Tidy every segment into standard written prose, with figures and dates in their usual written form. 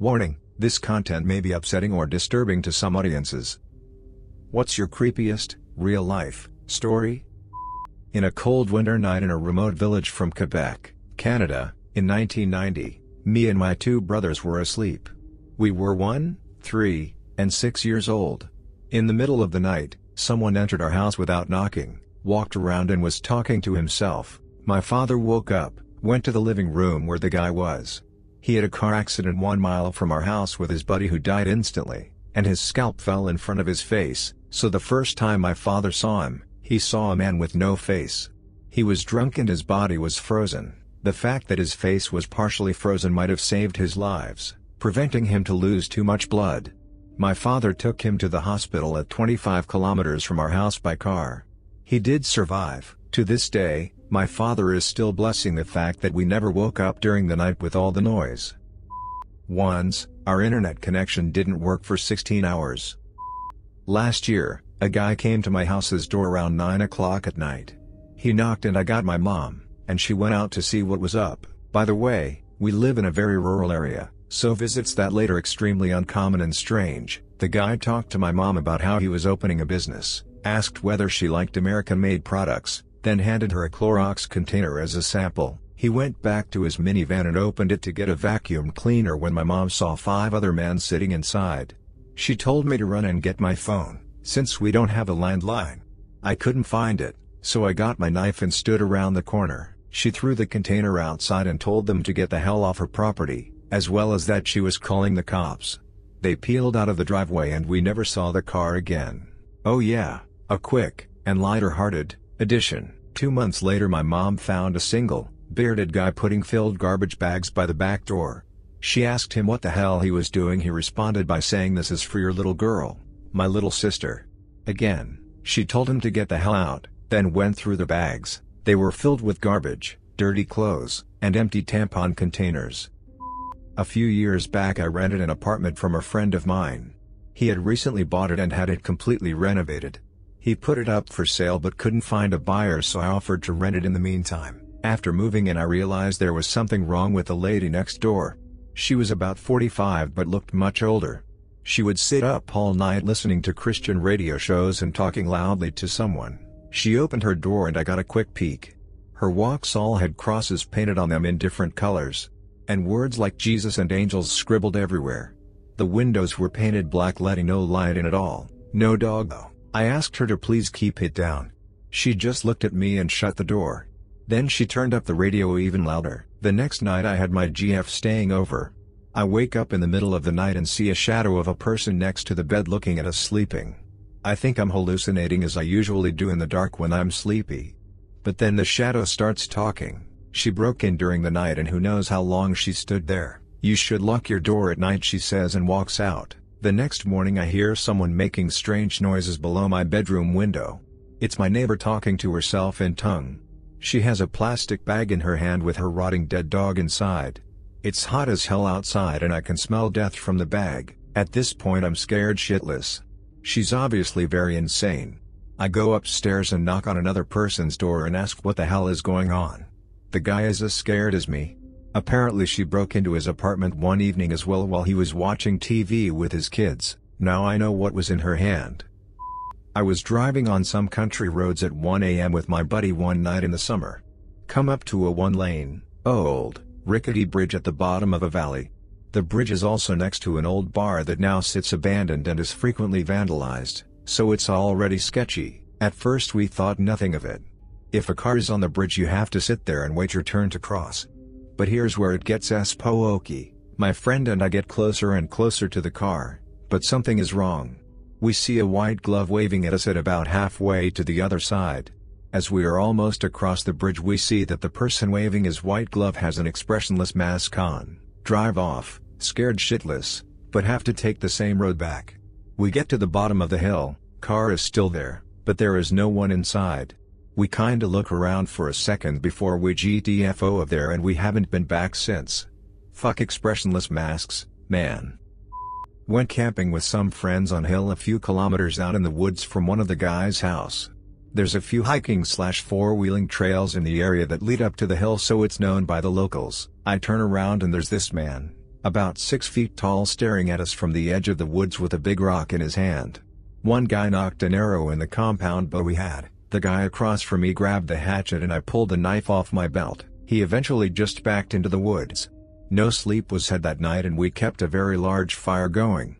Warning, this content may be upsetting or disturbing to some audiences. What's your creepiest, real-life, story? In a cold winter night in a remote village from Quebec, Canada, in 1990, me and my two brothers were asleep. We were 1, 3, and 6 years old. In the middle of the night, someone entered our house without knocking, walked around and was talking to himself. My father woke up, went to the living room where the guy was. He had a car accident 1 mile from our house with his buddy who died instantly, and his scalp fell in front of his face, so the first time my father saw him, he saw a man with no face. He was drunk and his body was frozen. The fact that his face was partially frozen might have saved his lives, preventing him to lose too much blood. My father took him to the hospital at 25 kilometers from our house by car. He did survive. To this day, my father is still blessing the fact that we never woke up during the night with all the noise. Once, our internet connection didn't work for 16 hours. Last year, a guy came to my house's door around 9 o'clock at night. He knocked and I got my mom, and she went out to see what was up. By the way, we live in a very rural area, so visits that late are extremely uncommon and strange. The guy talked to my mom about how he was opening a business, asked whether she liked American-made products, then handed her a Clorox container as a sample. He went back to his minivan and opened it to get a vacuum cleaner when my mom saw 5 other men sitting inside. She told me to run and get my phone, since we don't have a landline. I couldn't find it, so I got my knife and stood around the corner. She threw the container outside and told them to get the hell off her property, as well as that she was calling the cops. They peeled out of the driveway and we never saw the car again. Oh yeah, a quick, and lighter-hearted addition. 2 months later my mom found a single, bearded guy putting filled garbage bags by the back door. She asked him what the hell he was doing. He responded by saying, "This is for your little girl, my little sister." Again, she told him to get the hell out, then went through the bags. They were filled with garbage, dirty clothes, and empty tampon containers. A few years back I rented an apartment from a friend of mine. He had recently bought it and had it completely renovated. He put it up for sale but couldn't find a buyer, so I offered to rent it in the meantime. After moving in I realized there was something wrong with the lady next door. She was about 45 but looked much older. She would sit up all night listening to Christian radio shows and talking loudly to someone. She opened her door and I got a quick peek. Her walls all had crosses painted on them in different colors, and words like Jesus and angels scribbled everywhere. The windows were painted black, letting no light in at all. No dog though. I asked her to please keep it down. She just looked at me and shut the door. Then she turned up the radio even louder. The next night I had my GF staying over. I wake up in the middle of the night and see a shadow of a person next to the bed looking at us sleeping. I think I'm hallucinating, as I usually do in the dark when I'm sleepy. But then the shadow starts talking. She broke in during the night and who knows how long she stood there. "You should lock your door at night," she says, and walks out. The next morning I hear someone making strange noises below my bedroom window. It's my neighbor talking to herself in tongue. She has a plastic bag in her hand with her rotting dead dog inside. It's hot as hell outside and I can smell death from the bag. At this point I'm scared shitless. She's obviously very insane. I go upstairs and knock on another person's door and ask what the hell is going on. The guy is as scared as me. Apparently she broke into his apartment one evening as well while he was watching TV with his kids. Now I know what was in her hand. I was driving on some country roads at 1 a.m. with my buddy one night in the summer. Come up to a 1-lane, old, rickety bridge at the bottom of a valley. The bridge is also next to an old bar that now sits abandoned and is frequently vandalized, so it's already sketchy. At first we thought nothing of it. If a car is on the bridge you have to sit there and wait your turn to cross. But here's where it gets spooky. My friend and I get closer and closer to the car, but something is wrong. We see a white glove waving at us at about halfway to the other side. As we are almost across the bridge we see that the person waving his white glove has an expressionless mask on. Drive off, scared shitless, but have to take the same road back. We get to the bottom of the hill, car is still there, but there is no one inside. We kinda look around for a second before we GTFO of there and we haven't been back since. Fuck expressionless masks, man. Went camping with some friends on hill a few kilometers out in the woods from one of the guys' house. There's a few hiking/four-wheeling trails in the area that lead up to the hill, so it's known by the locals. I turn around and there's this man. about 6 feet tall, staring at us from the edge of the woods with a big rock in his hand. One guy knocked an arrow in the compound bow we had. The guy across from me grabbed the hatchet and I pulled the knife off my belt. He eventually just backed into the woods. No sleep was had that night and we kept a very large fire going.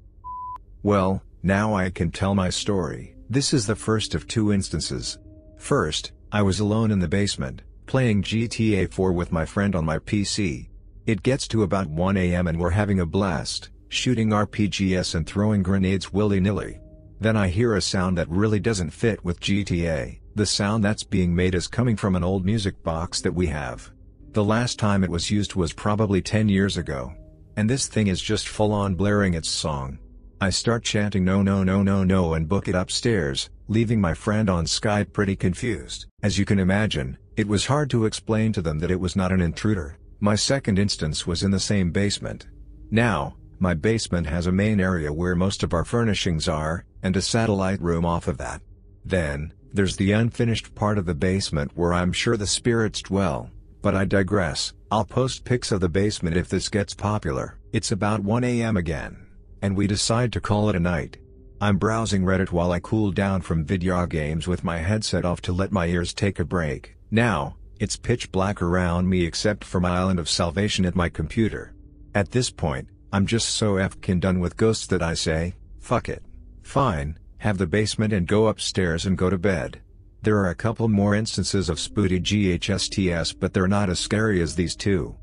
Well, now I can tell my story. This is the first of 2 instances. First, I was alone in the basement, playing GTA 4 with my friend on my PC. It gets to about 1 AM and we're having a blast, shooting RPGs and throwing grenades willy-nilly. Then I hear a sound that really doesn't fit with GTA. The sound that's being made is coming from an old music box that we have. The last time it was used was probably 10 years ago. And this thing is just full-on blaring its song. I start chanting no no no no no and book it upstairs, leaving my friend on Skype pretty confused. As you can imagine, it was hard to explain to them that it was not an intruder. My second instance was in the same basement. Now, my basement has a main area where most of our furnishings are, and a satellite room off of that. Then, there's the unfinished part of the basement where I'm sure the spirits dwell, but I digress. I'll post pics of the basement if this gets popular. It's about 1 AM again, and we decide to call it a night. I'm browsing Reddit while I cool down from video games with my headset off to let my ears take a break. Now, it's pitch black around me except for my island of salvation at my computer. At this point, I'm just so f***ing done with ghosts that I say, fuck it. Fine, have the basement and go upstairs and go to bed. There are a couple more instances of spooky GHSTS, but they're not as scary as these 2.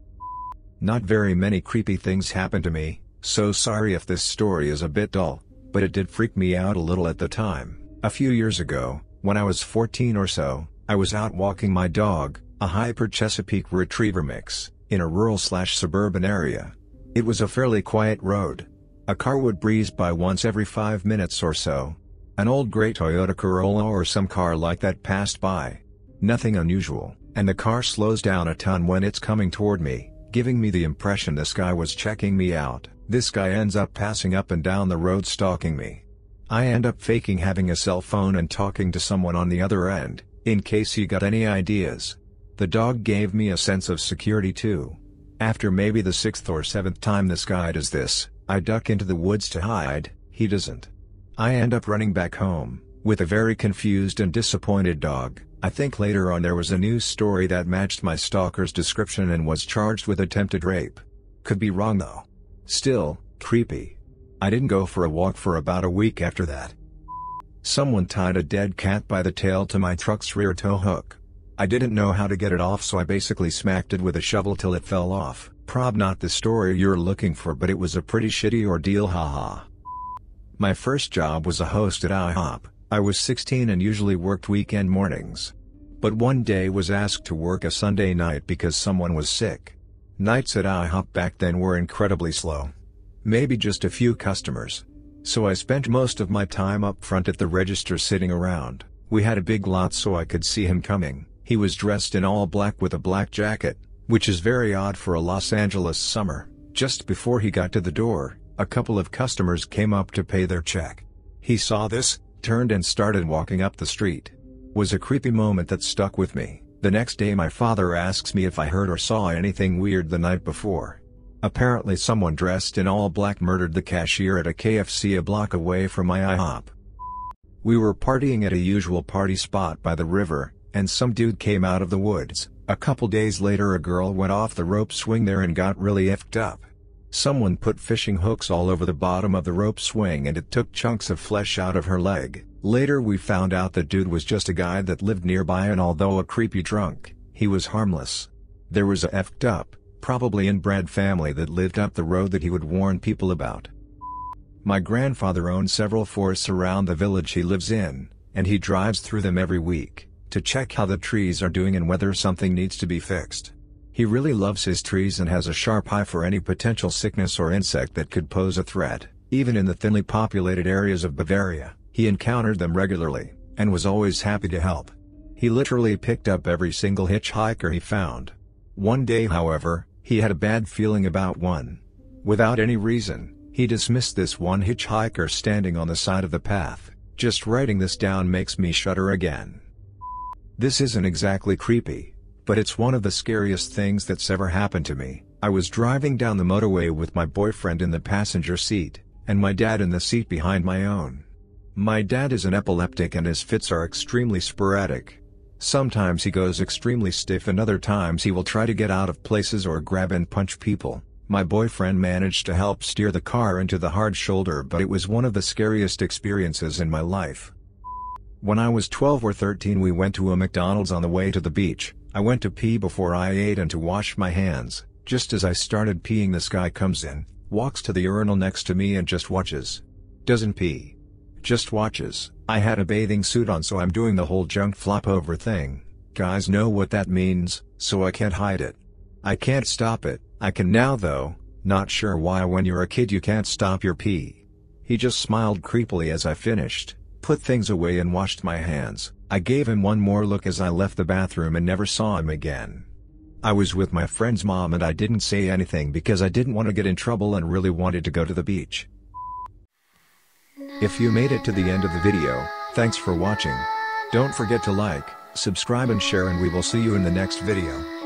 Not very many creepy things happen to me, so sorry if this story is a bit dull, but it did freak me out a little at the time. A few years ago, when I was 14 or so, I was out walking my dog, a Hyper Chesapeake Retriever mix, in a rural/suburban area. It was a fairly quiet road. A car would breeze by once every 5 minutes or so. An old gray Toyota Corolla or some car like that passed by. Nothing unusual, and the car slows down a ton when it's coming toward me, giving me the impression this guy was checking me out. This guy ends up passing up and down the road stalking me. I end up faking having a cell phone and talking to someone on the other end, in case he got any ideas. The dog gave me a sense of security too. After maybe the 6th or 7th time this guy does this, I duck into the woods to hide. He doesn't. I end up running back home, with a very confused and disappointed dog. I think later on there was a news story that matched my stalker's description and was charged with attempted rape. Could be wrong though. Still, creepy. I didn't go for a walk for about a week after that. Someone tied a dead cat by the tail to my truck's rear tow hook. I didn't know how to get it off, so I basically smacked it with a shovel till it fell off. Prob not the story you're looking for, but it was a pretty shitty ordeal, haha. My first job was a host at IHOP. I was 16 and usually worked weekend mornings. But one day was asked to work a Sunday night because someone was sick. Nights at IHOP back then were incredibly slow. Maybe just a few customers. So I spent most of my time up front at the register sitting around. We had a big lot so I could see him coming. He was dressed in all black with a black jacket, which is very odd for a Los Angeles summer. Just before he got to the door, a couple of customers came up to pay their check. He saw this, turned and started walking up the street. Was a creepy moment that stuck with me. The next day my father asks me if I heard or saw anything weird the night before. Apparently someone dressed in all black murdered the cashier at a KFC a block away from my IHOP. We were partying at a usual party spot by the river, and some dude came out of the woods. A couple days later a girl went off the rope swing there and got really effed up. Someone put fishing hooks all over the bottom of the rope swing and it took chunks of flesh out of her leg. Later we found out the dude was just a guy that lived nearby, and although a creepy drunk, he was harmless. There was a effed up, probably inbred family that lived up the road that he would warn people about. My grandfather owns several forests around the village he lives in, and he drives through them every week, to check how the trees are doing and whether something needs to be fixed. He really loves his trees and has a sharp eye for any potential sickness or insect that could pose a threat. Even in the thinly populated areas of Bavaria, he encountered them regularly, and was always happy to help. He literally picked up every single hitchhiker he found. One day, however, he had a bad feeling about one. Without any reason, he dismissed this one hitchhiker standing on the side of the path. Just writing this down makes me shudder again. This isn't exactly creepy, but it's one of the scariest things that's ever happened to me. I was driving down the motorway with my boyfriend in the passenger seat, and my dad in the seat behind my own. My dad is an epileptic and his fits are extremely sporadic. Sometimes he goes extremely stiff and other times he will try to get out of places or grab and punch people. My boyfriend managed to help steer the car into the hard shoulder, but it was one of the scariest experiences in my life. When I was 12 or 13 we went to a McDonald's on the way to the beach. I went to pee before I ate and to wash my hands. Just as I started peeing this guy comes in, walks to the urinal next to me and just watches. Doesn't pee. Just watches. I had a bathing suit on so I'm doing the whole junk flop over thing. Guys know what that means, so I can't hide it. I can't stop it. I can now though, not sure why when you're a kid you can't stop your pee. He just smiled creepily as I finished, put things away and washed my hands. I gave him one more look as I left the bathroom and never saw him again. I was with my friend's mom and I didn't say anything because I didn't want to get in trouble and really wanted to go to the beach. If you made it to the end of the video, thanks for watching. Don't forget to like, subscribe and share, and we will see you in the next video.